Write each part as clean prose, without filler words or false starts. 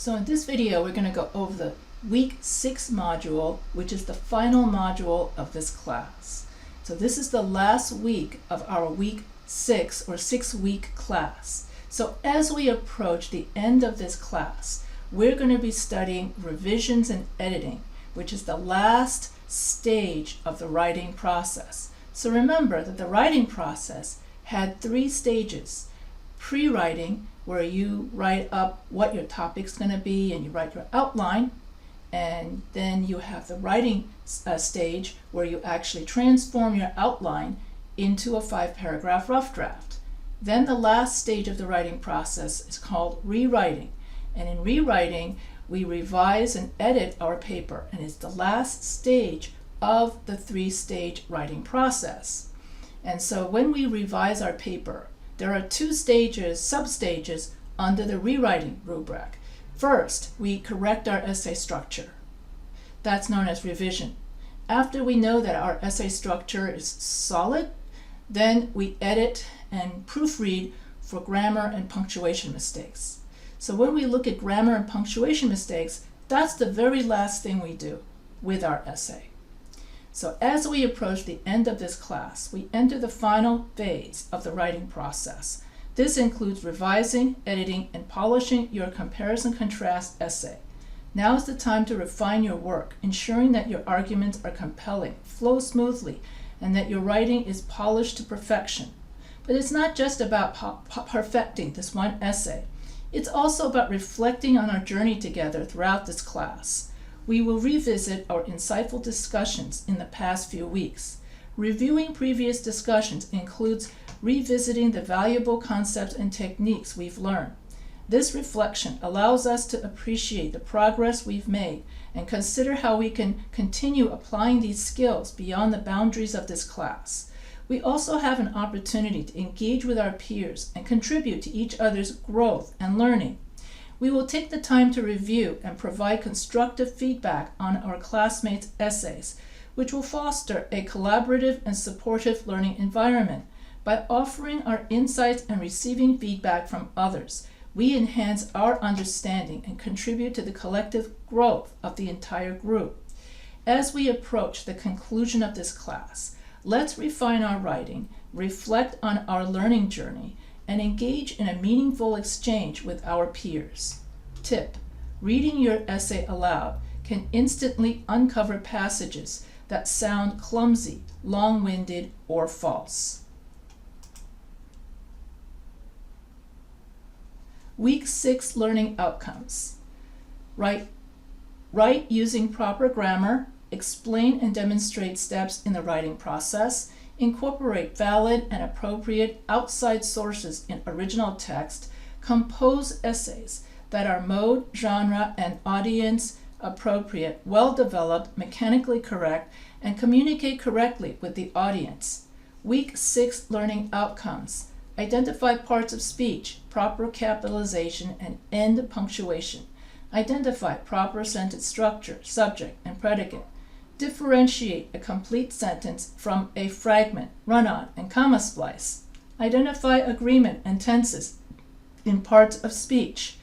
So in this video, we're going to go over the week 6 module, which is the final module of this class. So this is the last week of our week 6 or 6-week class. So as we approach the end of this class, we're going to be studying revisions and editing, which is the last stage of the writing process. So remember that the writing process had 3 stages. Pre-writing, where you write up what your topic's going to be and you write your outline, and then you have the writing stage where you actually transform your outline into a 5-paragraph rough draft. Then the last stage of the writing process is called rewriting, and in rewriting we revise and edit our paper, and it's the last stage of the 3-stage writing process. And so when we revise our paper, there are 2 stages, sub-stages, under the rewriting rubric. First, we correct our essay structure. That's known as revision. After we know that our essay structure is solid, then we edit and proofread for grammar and punctuation mistakes. So when we look at grammar and punctuation mistakes, that's the very last thing we do with our essay. So as we approach the end of this class, we enter the final phase of the writing process. This includes revising, editing, and polishing your comparison-contrast essay. Now is the time to refine your work, ensuring that your arguments are compelling, flow smoothly, and that your writing is polished to perfection. But it's not just about perfecting this one essay. It's also about reflecting on our journey together throughout this class. We will revisit our insightful discussions in the past few weeks. Reviewing previous discussions includes revisiting the valuable concepts and techniques we've learned. This reflection allows us to appreciate the progress we've made and consider how we can continue applying these skills beyond the boundaries of this class. We also have an opportunity to engage with our peers and contribute to each other's growth and learning. We will take the time to review and provide constructive feedback on our classmates' essays, which will foster a collaborative and supportive learning environment. By offering our insights and receiving feedback from others, we enhance our understanding and contribute to the collective growth of the entire group. As we approach the conclusion of this class, let's refine our writing, reflect on our learning journey, and engage in a meaningful exchange with our peers. Tip: reading your essay aloud can instantly uncover passages that sound clumsy, long-winded, or false. Week 6 learning outcomes. Write using proper grammar, explain and demonstrate steps in the writing process, incorporate valid and appropriate outside sources in original text, compose essays that are mode, genre, and audience appropriate, well-developed, mechanically correct, and communicate correctly with the audience. Week 6 learning outcomes. Identify parts of speech, proper capitalization, and end punctuation. Identify proper sentence structure, subject, and predicate. Differentiate a complete sentence from a fragment, run-on, and comma splice. Identify agreement and tenses in parts of speech.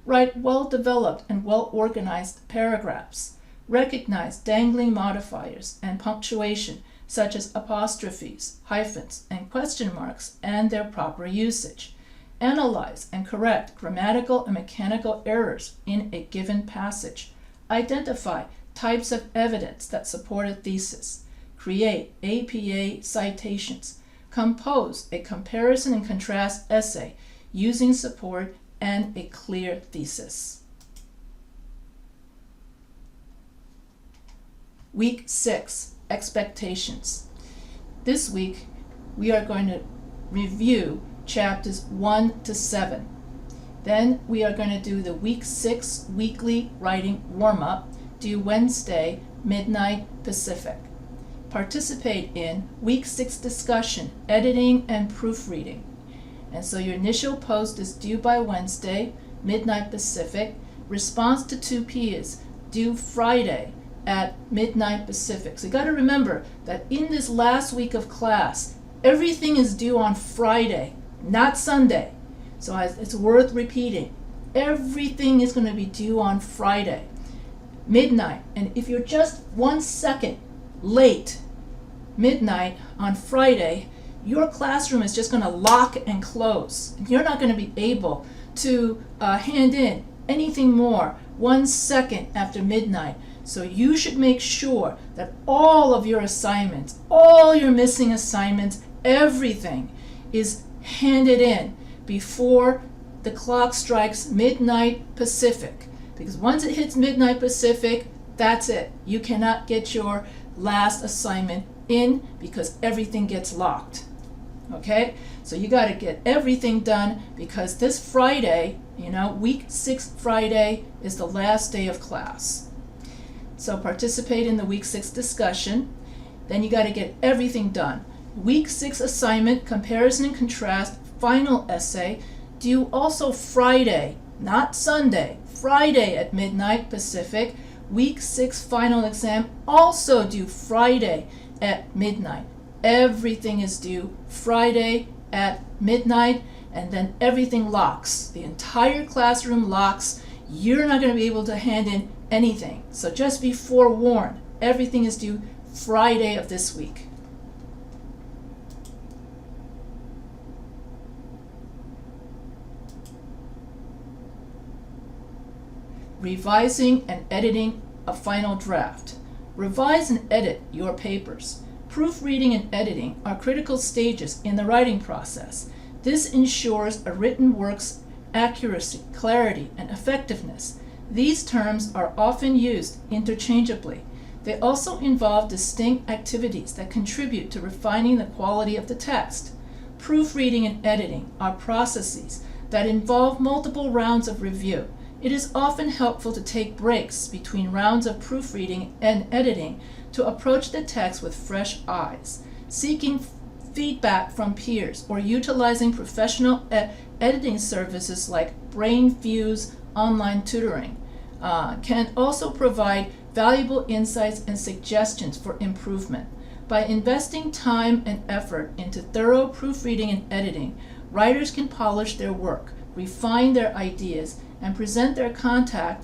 Write well-developed and well-organized paragraphs. Recognize dangling modifiers and punctuation, such as apostrophes, hyphens, and question marks, and their proper usage. Analyze and correct grammatical and mechanical errors in a given passage. Identify types of evidence that support a thesis. Create APA citations. Compose a comparison and contrast essay using support and a clear thesis. Week 6, expectations. This week, we are going to review chapters 1 to 7. Then we are going to do the week 6 weekly writing warm-up, due Wednesday, midnight Pacific. Participate in week 6 discussion, editing, and proofreading. And so your initial post is due by Wednesday, midnight Pacific. Response to 2P is due Friday at midnight Pacific. So you got to remember that in this last week of class, everything is due on Friday, not Sunday. So it's worth repeating. Everything is going to be due on Friday, midnight. And if you're just 1 second late, midnight on Friday, your classroom is just going to lock and close. You're not going to be able to hand in anything more 1 second after midnight. So you should make sure that all of your assignments, all your missing assignments, everything is handed in before the clock strikes midnight Pacific. Because once it hits midnight Pacific, that's it. You cannot get your last assignment in because everything gets locked. Okay? So you got to get everything done because this Friday, week 6 Friday is the last day of class. So participate in the week 6 discussion. Then you got to get everything done. Week 6 assignment, comparison and contrast, final essay, due also Friday, not Sunday, Friday at midnight Pacific. Week 6 final exam, also due Friday at midnight. Everything is due Friday at midnight, and then everything locks. The entire classroom locks. You're not going to be able to hand in anything. So just be forewarned. Everything is due Friday of this week. Revising and editing a final draft. Revise and edit your papers. Proofreading and editing are critical stages in the writing process. This ensures a written work's accuracy, clarity, and effectiveness. These terms are often used interchangeably. They also involve distinct activities that contribute to refining the quality of the text. Proofreading and editing are processes that involve multiple rounds of review. It is often helpful to take breaks between rounds of proofreading and editing to approach the text with fresh eyes. Seeking feedback from peers or utilizing professional editing services like BrainFuse online tutoring can also provide valuable insights and suggestions for improvement. By investing time and effort into thorough proofreading and editing, writers can polish their work, refine their ideas, and present their content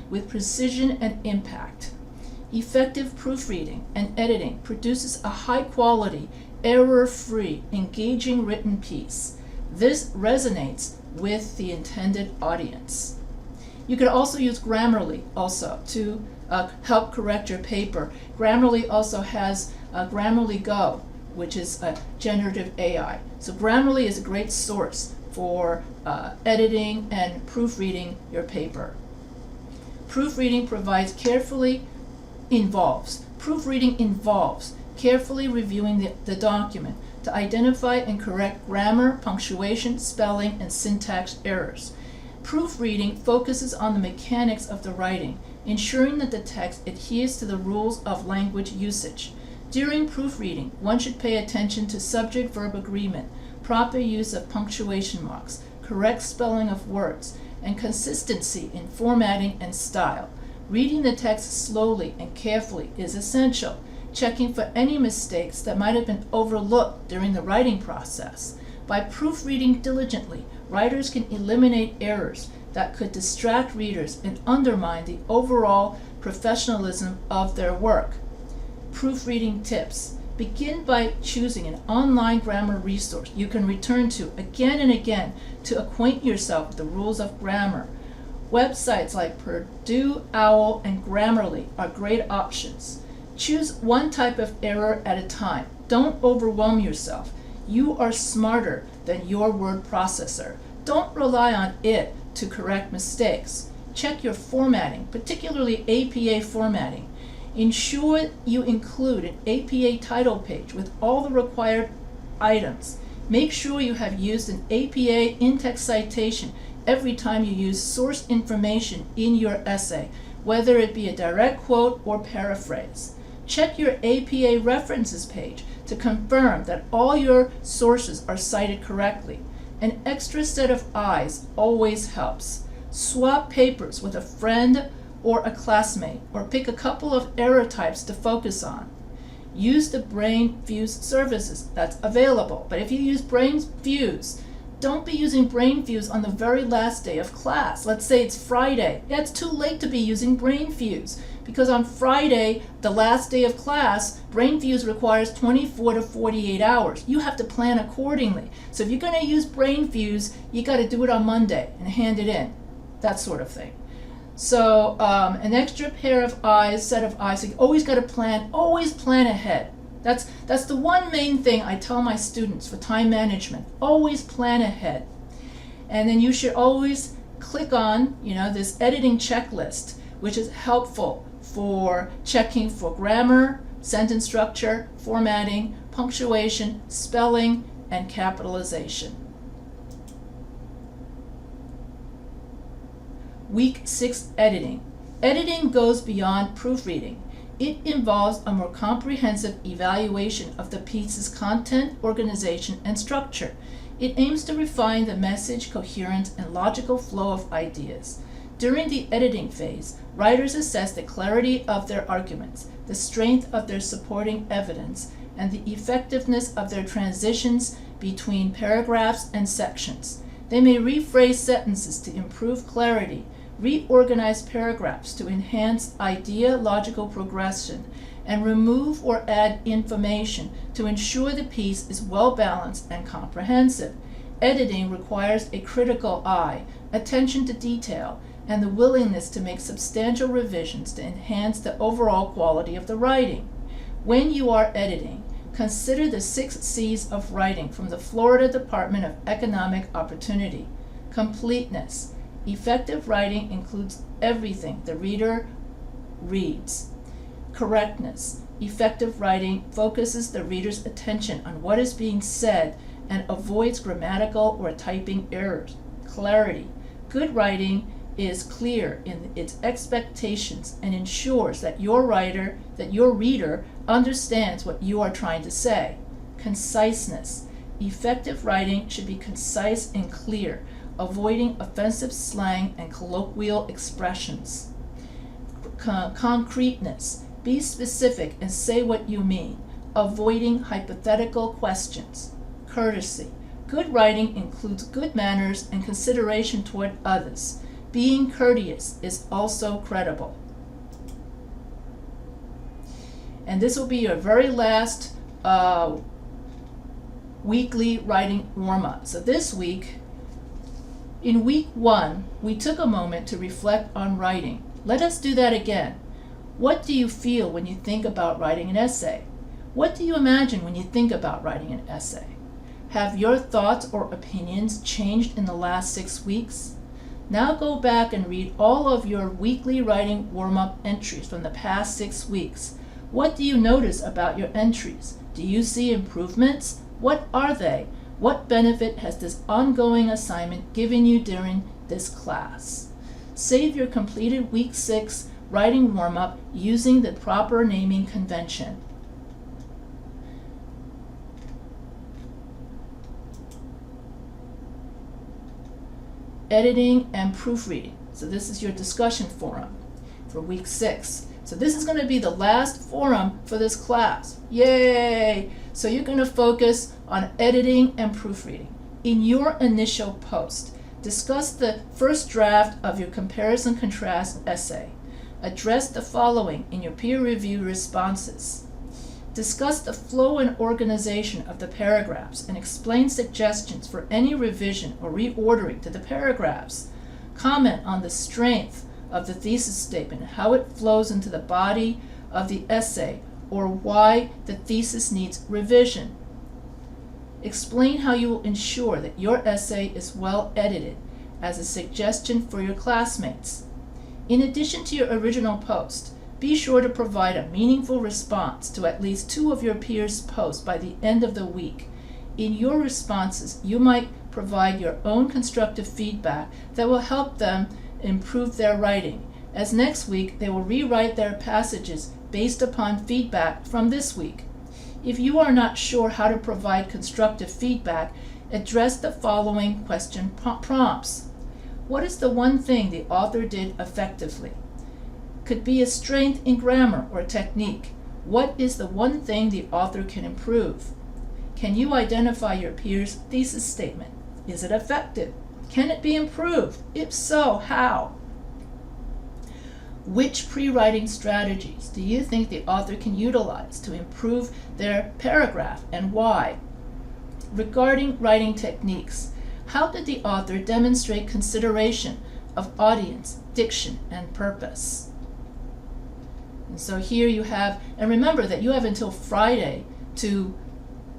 with precision and impact. Effective proofreading and editing produces a high-quality, error-free, engaging written piece. This resonates with the intended audience. You could also use Grammarly to help correct your paper. Grammarly also has Grammarly Go, which is a generative AI. So Grammarly is a great source for editing and proofreading your paper. Proofreading involves carefully reviewing the document to identify and correct grammar, punctuation, spelling, and syntax errors. Proofreading focuses on the mechanics of the writing, ensuring that the text adheres to the rules of language usage. During proofreading, one should pay attention to subject-verb agreement, proper use of punctuation marks, correct spelling of words, and consistency in formatting and style. Reading the text slowly and carefully is essential, checking for any mistakes that might have been overlooked during the writing process. By proofreading diligently, writers can eliminate errors that could distract readers and undermine the overall professionalism of their work. Proofreading tips. Begin by choosing an online grammar resource you can return to again and again to acquaint yourself with the rules of grammar. Websites like Purdue, OWL, and Grammarly are great options. Choose one type of error at a time. Don't overwhelm yourself. You are smarter than your word processor. Don't rely on it to correct mistakes. Check your formatting, particularly APA formatting. Ensure you include an APA title page with all the required items. Make sure you have used an APA in-text citation every time you use source information in your essay, whether it be a direct quote or paraphrase. Check your APA references page to confirm that all your sources are cited correctly. An extra set of eyes always helps. Swap papers with a friend or a classmate, or pick a couple of error types to focus on. Use the BrainFuse services that's available, but if you use BrainFuse, Don't be using BrainFuse on the very last day of class. Let's say it's Friday. Yeah, it's too late to be using BrainFuse because on Friday, the last day of class, BrainFuse requires 24 to 48 hours. You have to plan accordingly. So if you're going to use BrainFuse, you got to do it on Monday and hand it in, that sort of thing. So an extra pair of eyes, set of eyes, so you always got to always plan ahead. That's the one main thing I tell my students for time management. Always plan ahead. And then you should always click on, this editing checklist, which is helpful for checking for grammar, sentence structure, formatting, punctuation, spelling, and capitalization. Week 6 editing. Editing goes beyond proofreading. It involves a more comprehensive evaluation of the piece's content, organization, and structure. It aims to refine the message, coherence, and logical flow of ideas. During the editing phase, writers assess the clarity of their arguments, the strength of their supporting evidence, and the effectiveness of their transitions between paragraphs and sections. They may rephrase sentences to improve clarity, reorganize paragraphs to enhance idea-logical progression, and remove or add information to ensure the piece is well-balanced and comprehensive. Editing requires a critical eye, attention to detail, and the willingness to make substantial revisions to enhance the overall quality of the writing. When you are editing, consider the 6 C's of writing from the Florida Department of Economic Opportunity. Completeness. Effective writing includes everything the reader reads. Correctness. Effective writing focuses the reader's attention on what is being said and avoids grammatical or typing errors. Clarity. Good writing is clear in its expectations and ensures that your reader understands what you are trying to say. Conciseness. Effective writing should be concise and clear, avoiding offensive slang and colloquial expressions. Concreteness. Be specific and say what you mean, avoiding hypothetical questions. Courtesy. Good writing includes good manners and consideration toward others. Being courteous is also credible. And this will be your very last weekly writing warm-up. So this week, in week 1, we took a moment to reflect on writing. Let us do that again. What do you feel when you think about writing an essay? What do you imagine when you think about writing an essay? Have your thoughts or opinions changed in the last 6 weeks? Now go back and read all of your weekly writing warm-up entries from the past 6 weeks. What do you notice about your entries? Do you see improvements? What are they? What benefit has this ongoing assignment given you during this class? Save your completed week 6 writing warm-up using the proper naming convention. Editing and proofreading. So this is your discussion forum for week 6. So this is going to be the last forum for this class. Yay! So you're going to focus on editing and proofreading. In your initial post, discuss the first draft of your comparison contrast essay. Address the following in your peer review responses. Discuss the flow and organization of the paragraphs and explain suggestions for any revision or reordering to the paragraphs. Comment on the strength of the thesis statement, how it flows into the body of the essay, or why the thesis needs revision. Explain how you will ensure that your essay is well edited as a suggestion for your classmates. In addition to your original post, be sure to provide a meaningful response to at least 2 of your peers' posts by the end of the week. In your responses, you might provide your own constructive feedback that will help them improve their writing, as next week they will rewrite their passages based upon feedback from this week. If you are not sure how to provide constructive feedback, address the following question prompts. What is the one thing the author did effectively? Could be a strength in grammar or technique. What is the one thing the author can improve? Can you identify your peer's thesis statement? Is it effective? Can it be improved? If so, how? Which pre-writing strategies do you think the author can utilize to improve their paragraph, and why? Regarding writing techniques, how did the author demonstrate consideration of audience, diction, and purpose? And so here you have, and remember that you have until Friday to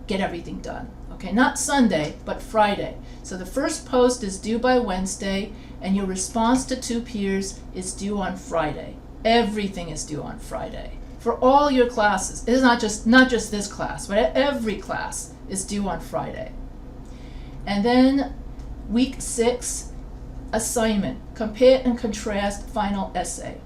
get everything done. Okay, not Sunday, but Friday. So the first post is due by Wednesday, and your response to 2 peers is due on Friday. Everything is due on Friday for all your classes. It is not just this class, but every class is due on Friday. And then week 6 assignment, compare and contrast final essay.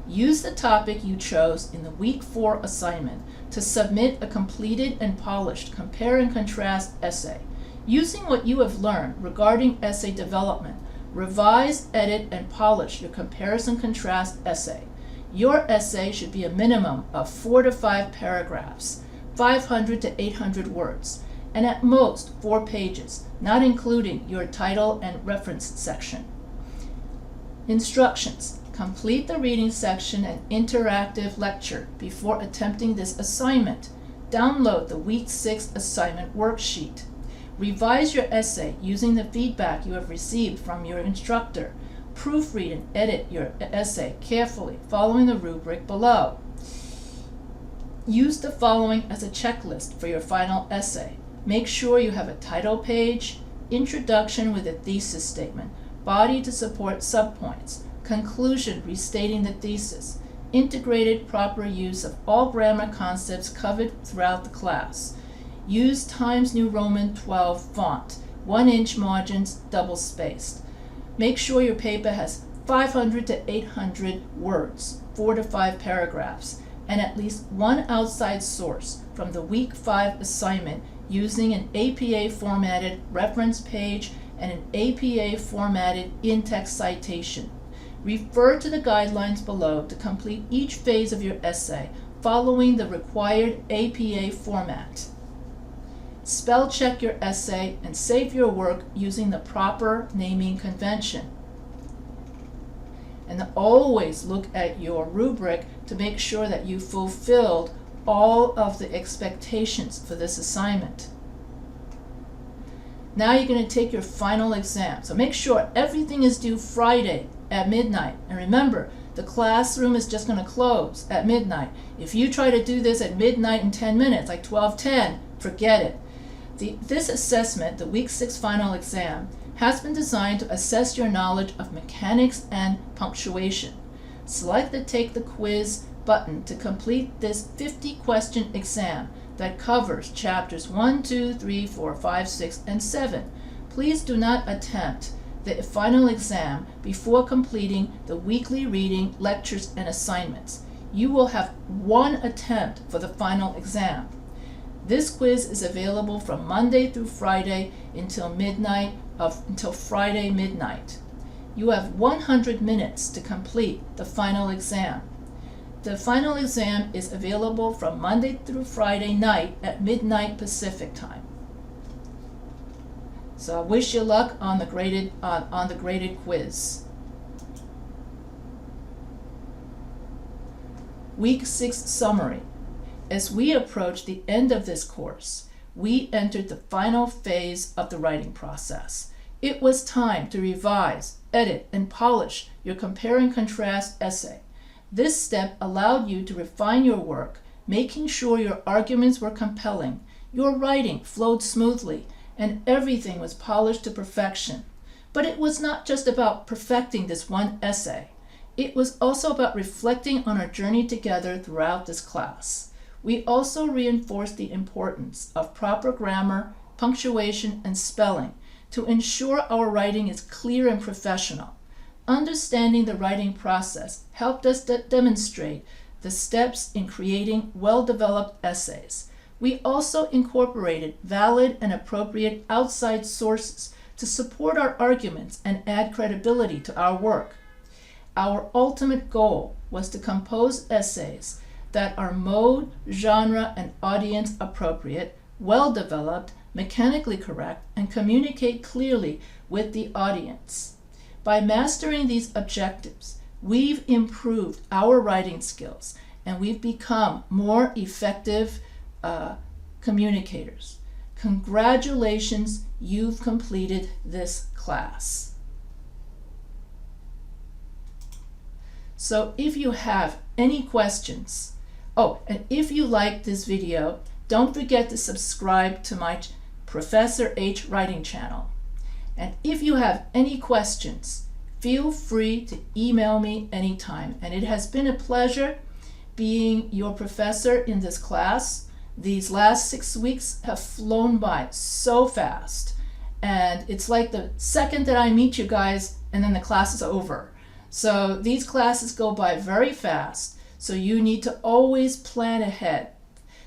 Use the topic you chose in the week 4 assignment to submit a completed and polished compare and contrast essay. Using what you have learned regarding essay development, revise, edit, and polish your comparison contrast essay. Your essay should be a minimum of 4 to 5 paragraphs, 500 to 800 words, and at most 4 pages, not including your title and reference section. Instructions. Complete the reading section and interactive lecture before attempting this assignment. Download the Week 6 assignment worksheet. Revise your essay using the feedback you have received from your instructor. Proofread and edit your essay carefully, following the rubric below. Use the following as a checklist for your final essay. Make sure you have a title page, introduction with a thesis statement, body to support subpoints, conclusion restating the thesis, integrated proper use of all grammar concepts covered throughout the class. Use Times New Roman 12 font, 1-inch margins, double-spaced. Make sure your paper has 500 to 800 words, 4 to 5 paragraphs, and at least one outside source from the Week 5 assignment using an APA formatted reference page and an APA formatted in-text citation. Refer to the guidelines below to complete each phase of your essay following the required APA format. Spell check your essay and save your work using the proper naming convention. And always look at your rubric to make sure that you fulfilled all of the expectations for this assignment. Now you're going to take your final exam. So make sure everything is due Friday at midnight. And remember, the classroom is just going to close at midnight. If you try to do this at midnight in 10 minutes, like 12:10, forget it. This assessment, the Week 6 final exam, has been designed to assess your knowledge of mechanics and punctuation. Select the Take the Quiz button to complete this 50-question exam that covers chapters 1, 2, 3, 4, 5, 6, and 7. Please do not attempt the final exam before completing the weekly reading, lectures, and assignments. You will have one attempt for the final exam. This quiz is available from Monday through Friday until Friday midnight. You have 100 minutes to complete the final exam. The final exam is available from Monday through Friday night at midnight Pacific time. So I wish you luck on the graded quiz. Week 6 summary. As we approach the end of this course, we entered the final phase of the writing process. It was time to revise, edit, and polish your compare and contrast essay. This step allowed you to refine your work, making sure your arguments were compelling, your writing flowed smoothly, and everything was polished to perfection. But it was not just about perfecting this one essay. It was also about reflecting on our journey together throughout this class. We also reinforced the importance of proper grammar, punctuation, and spelling to ensure our writing is clear and professional. Understanding the writing process helped us demonstrate the steps in creating well-developed essays. We also incorporated valid and appropriate outside sources to support our arguments and add credibility to our work. Our ultimate goal was to compose essays that are mode, genre, and audience appropriate, well-developed, mechanically correct, and communicate clearly with the audience. By mastering these objectives, we've improved our writing skills and we've become more effective communicators. Congratulations, you've completed this class. So if you have any questions, and if you like this video, don't forget to subscribe to my Professor H Writing channel. And if you have any questions, feel free to email me anytime. And it has been a pleasure being your professor in this class. These last 6 weeks have flown by so fast. And it's like the second that I meet you guys and then the class is over. So these classes go by very fast. So you need to always plan ahead.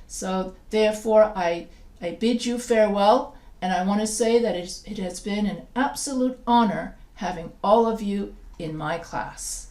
So therefore, I bid you farewell. And I want to say that it has been an absolute honor having all of you in my class.